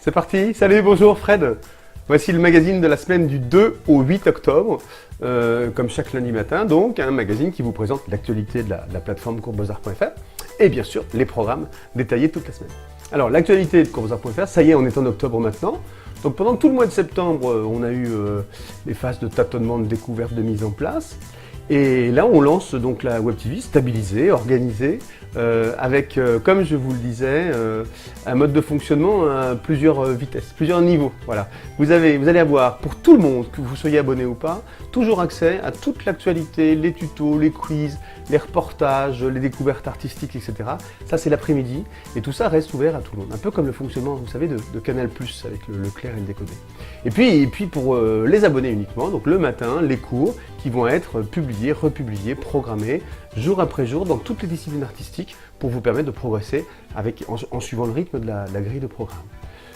C'est parti. Salut, bonjour Fred. Voici le magazine de la semaine du 2 au 8 octobre, comme chaque lundi matin, donc un magazine qui vous présente l'actualité de la plateforme coursebozar.fr et bien sûr les programmes détaillés toute la semaine. Alors l'actualité de coursebozar.fr, ça y est, on est en octobre maintenant. Donc pendant tout le mois de septembre, on a eu les phases de tâtonnement, de découverte, de mise en place. Et là, on lance donc la Web TV stabilisée, organisée, avec, comme je vous le disais, un mode de fonctionnement à plusieurs vitesses, plusieurs niveaux. Voilà. Vous allez avoir, pour tout le monde, que vous soyez abonné ou pas, toujours accès à toute l'actualité, les tutos, les quiz, les reportages, les découvertes artistiques, etc. Ça, c'est l'après-midi. Et tout ça reste ouvert à tout le monde. Un peu comme le fonctionnement, vous savez, de Canal+, avec le clair et le décodé. Et puis pour les abonnés uniquement, donc le matin, les cours qui vont être publiés, republiés, programmés, jour après jour, dans toutes les disciplines artistiques, pour vous permettre de progresser en suivant le rythme de la grille de programme.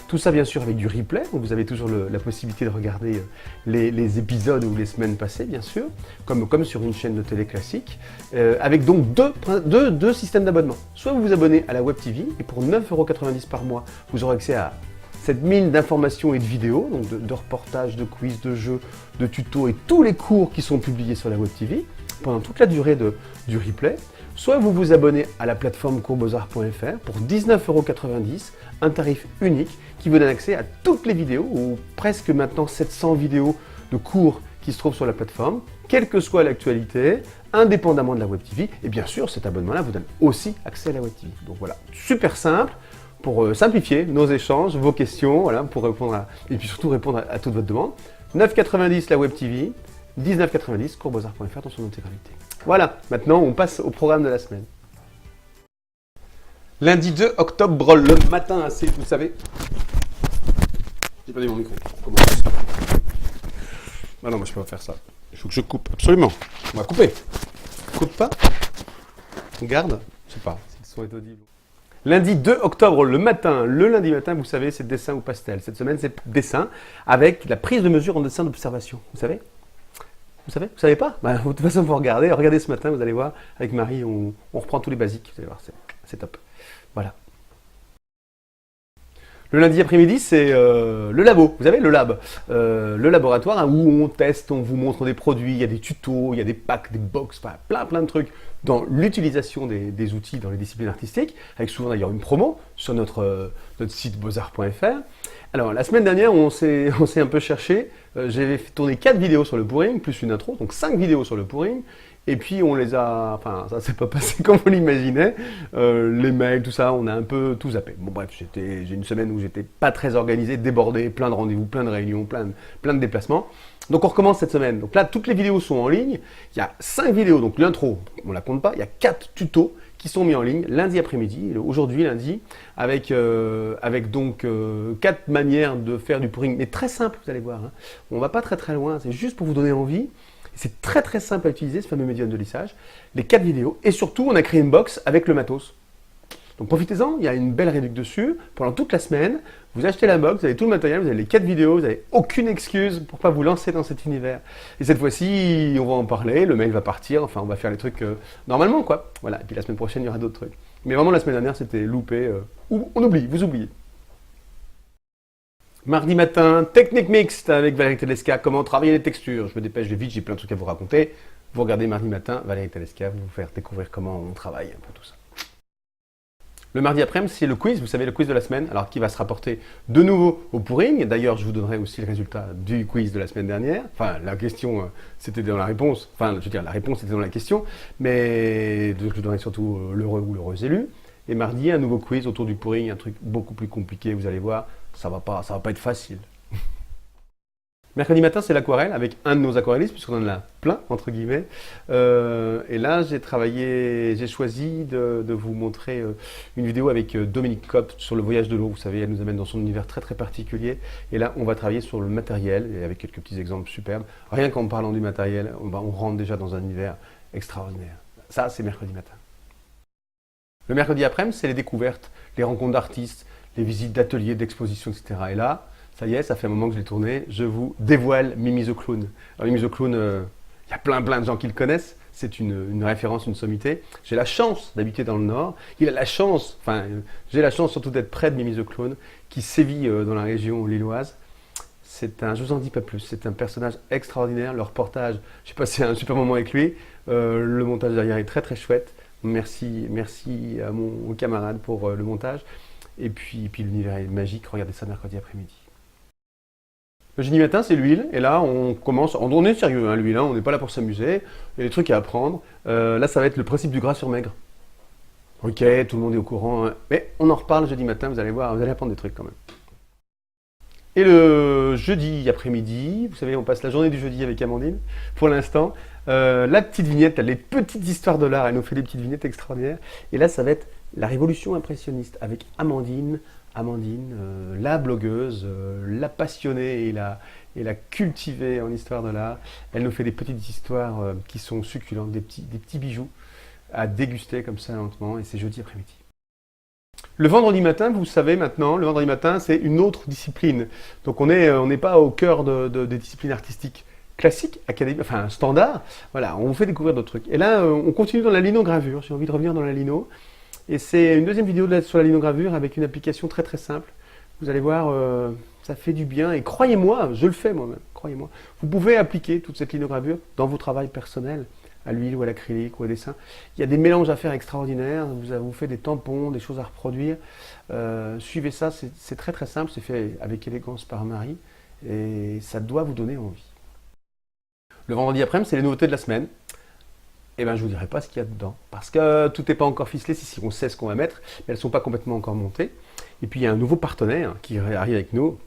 Tout ça, bien sûr, avec du replay, donc vous avez toujours la possibilité de regarder les épisodes ou les semaines passées, bien sûr, comme sur une chaîne de télé classique, avec donc deux systèmes d'abonnement. Soit vous vous abonnez à la Web TV, et pour 9,90 € par mois, vous aurez accès à cette mine d'informations et de vidéos, donc de reportages, de quiz, de jeux, de tutos et tous les cours qui sont publiés sur la Web TV, pendant toute la durée du replay. Soit vous vous abonnez à la plateforme coursebozar.fr pour 19,90 €, un tarif unique qui vous donne accès à toutes les vidéos, ou presque maintenant 700 vidéos de cours qui se trouvent sur la plateforme, quelle que soit l'actualité, indépendamment de la Web TV. Et bien sûr, cet abonnement-là vous donne aussi accès à la Web TV. Donc voilà, super simple pour simplifier nos échanges, vos questions, voilà, pour répondre et puis surtout répondre à toute votre demande. 9,90 € la Web TV, 19,90 € coursebozar.fr dans son intégralité. Voilà, maintenant on passe au programme de la semaine. Lundi 2 octobre, le matin, assez, vous savez. J'ai perdu mon micro. Comment Ah non, moi je peux pas faire ça. Il faut que je coupe, absolument. On va couper. Coupe pas. On garde. Je sais pas si le son est audible. Lundi 2 octobre, le matin. Le lundi matin, vous savez, c'est dessin ou pastel. Cette semaine, c'est dessin avec la prise de mesure en dessin d'observation. Vous savez ? Vous savez ? Vous savez pas ? De toute façon, vous regardez. Regardez ce matin, vous allez voir. Avec Marie, on reprend tous les basiques. Vous allez voir, c'est top. Voilà. Le lundi après-midi, c'est le labo, vous savez, le lab, le laboratoire hein, où on teste, on vous montre des produits, il y a des tutos, il y a des packs, des box, enfin, plein de trucs dans l'utilisation des outils dans les disciplines artistiques, avec souvent d'ailleurs une promo sur notre site bozar.fr. Alors, la semaine dernière, on s'est un peu cherché, j'avais tourné 4 vidéos sur le pouring, plus une intro, donc 5 vidéos sur le pouring. Et puis on les a, enfin ça s'est pas passé comme on l'imaginait, les mails, tout ça, on a un peu tout zappé. Bon bref, j'ai une semaine où j'étais pas très organisé, débordé, plein de rendez-vous, plein de réunions, plein de déplacements. Donc on recommence cette semaine. Donc là, toutes les vidéos sont en ligne, il y a 5 vidéos, donc l'intro, on la compte pas, il y a 4 tutos qui sont mis en ligne lundi après-midi, aujourd'hui lundi, avec donc 4 manières de faire du pouring, mais très simple, vous allez voir. Hein. On va pas très loin, c'est juste pour vous donner envie. C'est très simple à utiliser, ce fameux médium de lissage. Les 4 vidéos. Et surtout, on a créé une box avec le matos. Donc profitez-en, il y a une belle réduction dessus. Pendant toute la semaine, vous achetez la box, vous avez tout le matériel, vous avez les 4 vidéos, vous n'avez aucune excuse pour ne pas vous lancer dans cet univers. Et cette fois-ci, on va en parler, le mail va partir, enfin on va faire les trucs normalement quoi. Voilà, et puis la semaine prochaine, il y aura d'autres trucs. Mais vraiment la semaine dernière, c'était loupé. On oublie, vous oubliez. Mardi matin, technique mixte avec Valérie Tedesca, comment travailler les textures. Je me dépêche vite, j'ai plein de trucs à vous raconter. Vous regardez mardi matin, Valérie Tedesca, vous faire découvrir comment on travaille un peu tout ça. Le mardi après-midi, c'est le quiz, vous savez, le quiz de la semaine, alors qui va se rapporter de nouveau au pouring. D'ailleurs, je vous donnerai aussi le résultat du quiz de la semaine dernière. Enfin, la question, c'était dans la réponse. Enfin, je veux dire, la réponse était dans la question. Mais je vous donnerai surtout l'heureux ou l'heureuse élu. Et mardi, un nouveau quiz autour du pouring, un truc beaucoup plus compliqué, vous allez voir. Ça va pas être facile. Mercredi matin, c'est l'aquarelle avec un de nos aquarellistes, puisqu'on en a plein, entre guillemets. Et là, j'ai choisi de vous montrer une vidéo avec Dominique Kopp sur le voyage de l'eau. Vous savez, elle nous amène dans son univers très particulier. Et là, on va travailler sur le matériel, et avec quelques petits exemples superbes. Rien qu'en parlant du matériel, on rentre déjà dans un univers extraordinaire. Ça, c'est mercredi matin. Le mercredi après-midi, c'est les découvertes, les rencontres d'artistes, les visites d'ateliers, d'expositions, etc. Et là, ça y est, ça fait un moment que je l'ai tourné, je vous dévoile Mimi the Clown. Alors Mimi the Clown, Il y a plein de gens qui le connaissent. C'est une référence, une sommité. J'ai la chance d'habiter dans le Nord. Il a la chance, enfin, j'ai la chance surtout d'être près de Mimi the Clown, qui sévit dans la région lilloise. Je vous en dis pas plus, c'est un personnage extraordinaire. Le reportage, j'ai passé un super moment avec lui. Le montage derrière est très chouette. Merci à mon camarade pour le montage. Et puis l'univers est magique, regardez ça mercredi après-midi. Le jeudi matin, c'est l'huile, et là, on est sérieux, hein, l'huile, hein, on n'est pas là pour s'amuser, il y a des trucs à apprendre. Là, ça va être le principe du gras sur maigre. Ok, tout le monde est au courant, hein, mais on en reparle jeudi matin, vous allez voir, vous allez apprendre des trucs quand même. Et le jeudi après-midi, vous savez, on passe la journée du jeudi avec Amandine, pour l'instant. La petite vignette, les petites histoires de l'art, elle nous fait des petites vignettes extraordinaires. Et là, ça va être la révolution impressionniste avec Amandine, la blogueuse, la passionnée et la cultivée en histoire de l'art. Elle nous fait des petites histoires qui sont succulentes, des petits bijoux à déguster comme ça lentement, et c'est jeudi après-midi. Le vendredi matin, vous savez maintenant, le vendredi matin, c'est une autre discipline. Donc on n'est pas au cœur des disciplines artistiques classiques, académiques, enfin standards. Voilà, on vous fait découvrir d'autres trucs. Et là, on continue dans la linogravure. J'ai envie de revenir dans la lino. Et c'est une deuxième vidéo sur la linogravure avec une application très simple. Vous allez voir, ça fait du bien. Et croyez-moi, je le fais moi-même, croyez-moi. Vous pouvez appliquer toute cette linogravure dans vos travaux personnels, à l'huile ou à l'acrylique ou au dessin. Il y a des mélanges à faire extraordinaires. Vous faites des tampons, des choses à reproduire. Suivez ça, c'est très simple. C'est fait avec élégance par Marie. Et ça doit vous donner envie. Le vendredi après-midi, c'est les nouveautés de la semaine. Eh bien, je ne vous dirai pas ce qu'il y a dedans, parce que tout n'est pas encore ficelé, si on sait ce qu'on va mettre, mais elles ne sont pas complètement encore montées. Et puis, il y a un nouveau partenaire qui arrive avec nous.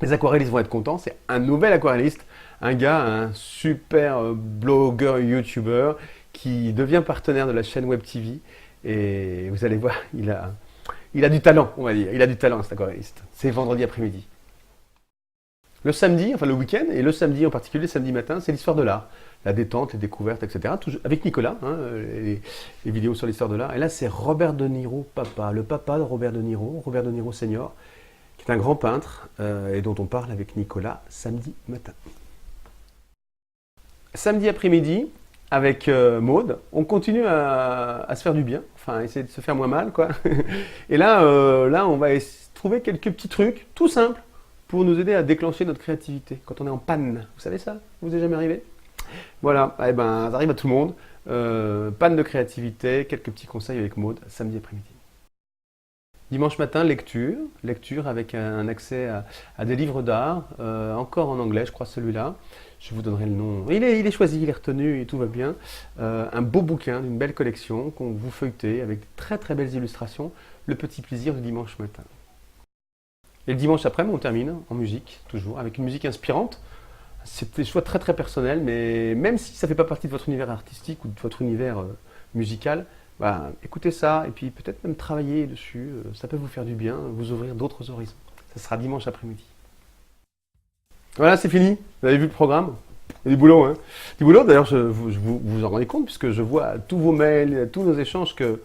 Les aquarellistes vont être contents, c'est un nouvel aquarelliste, un gars, un super blogueur, youtubeur, qui devient partenaire de la chaîne Web TV. Et vous allez voir, il a du talent, on va dire. Il a du talent, cet aquarelliste. C'est vendredi après-midi. Le samedi, enfin le week-end, et le samedi en particulier, le samedi matin, c'est l'histoire de l'art. La détente, les découvertes, etc. Avec Nicolas, hein, les vidéos sur l'histoire de l'art. Et là, c'est Robert De Niro, papa, le papa de Robert De Niro senior, qui est un grand peintre et dont on parle avec Nicolas samedi matin. Samedi après-midi, avec Maude, on continue à se faire du bien, enfin essayer de se faire moins mal, quoi. Et là, on va trouver quelques petits trucs, tout simples, pour nous aider à déclencher notre créativité quand on est en panne. Vous savez ça? Vous est jamais arrivé? Voilà, eh ben, ça arrive à tout le monde. Panne de créativité, quelques petits conseils avec Maude, samedi après-midi. Dimanche matin, lecture avec un accès à des livres d'art, encore en anglais, je crois celui-là. Je vous donnerai le nom. Il est choisi, il est retenu et tout va bien. Un beau bouquin d'une belle collection qu'on vous feuilletez avec de très belles illustrations. Le petit plaisir du dimanche matin. Et le dimanche après, on termine en musique, toujours, avec une musique inspirante. C'est des choix très personnels, mais même si ça ne fait pas partie de votre univers artistique ou de votre univers musical, bah, écoutez ça et puis peut-être même travailler dessus. Ça peut vous faire du bien, vous ouvrir d'autres horizons. Ça sera dimanche après-midi. Voilà, c'est fini. Vous avez vu le programme? Il y a du boulot, hein? Du boulot, d'ailleurs, vous en rendez compte, puisque je vois tous vos mails, tous nos échanges que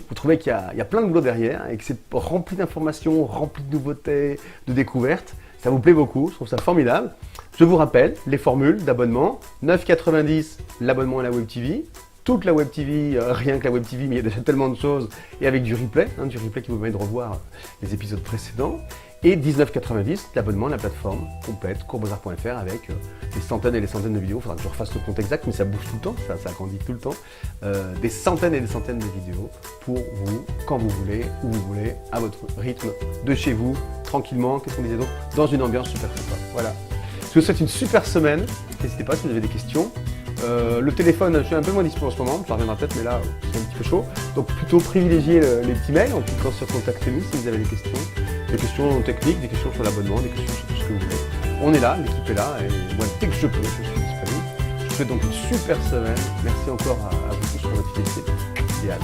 vous trouvez qu'il y a plein de boulot derrière et que c'est rempli d'informations, rempli de nouveautés, de découvertes. Ça vous plaît beaucoup, je trouve ça formidable. Je vous rappelle les formules d'abonnement. 9,90 l'abonnement à la Web TV. Toute la Web TV, rien que la Web TV, mais il y a déjà tellement de choses. Et avec du replay qui vous permet de revoir les épisodes précédents. Et 19,90 l'abonnement à la plateforme complète, courbesarts.fr, avec des centaines et des centaines de vidéos. Il faudra que je refasse le compte exact, mais ça bouge tout le temps, ça grandit tout le temps. Des centaines et des centaines de vidéos pour vous, quand vous voulez, où vous voulez, à votre rythme, de chez vous, tranquillement, qu'est-ce qu'on disait d'autre, dans une ambiance super sympa. Voilà. Je vous souhaite une super semaine. N'hésitez pas si vous avez des questions. Le téléphone, je suis un peu moins dispo en ce moment, ça reviendra peut-être, mais là, c'est un petit peu chaud. Donc plutôt privilégiez les petits mails en cliquant sur Contactez-nous si vous avez des questions techniques, des questions sur l'abonnement, des questions sur tout ce que vous voulez. On est là, l'équipe est là, et moi, dès que je peux, je suis disponible. Je vous souhaite donc une super semaine. Merci encore à vous tous pour votre fidélité. Et à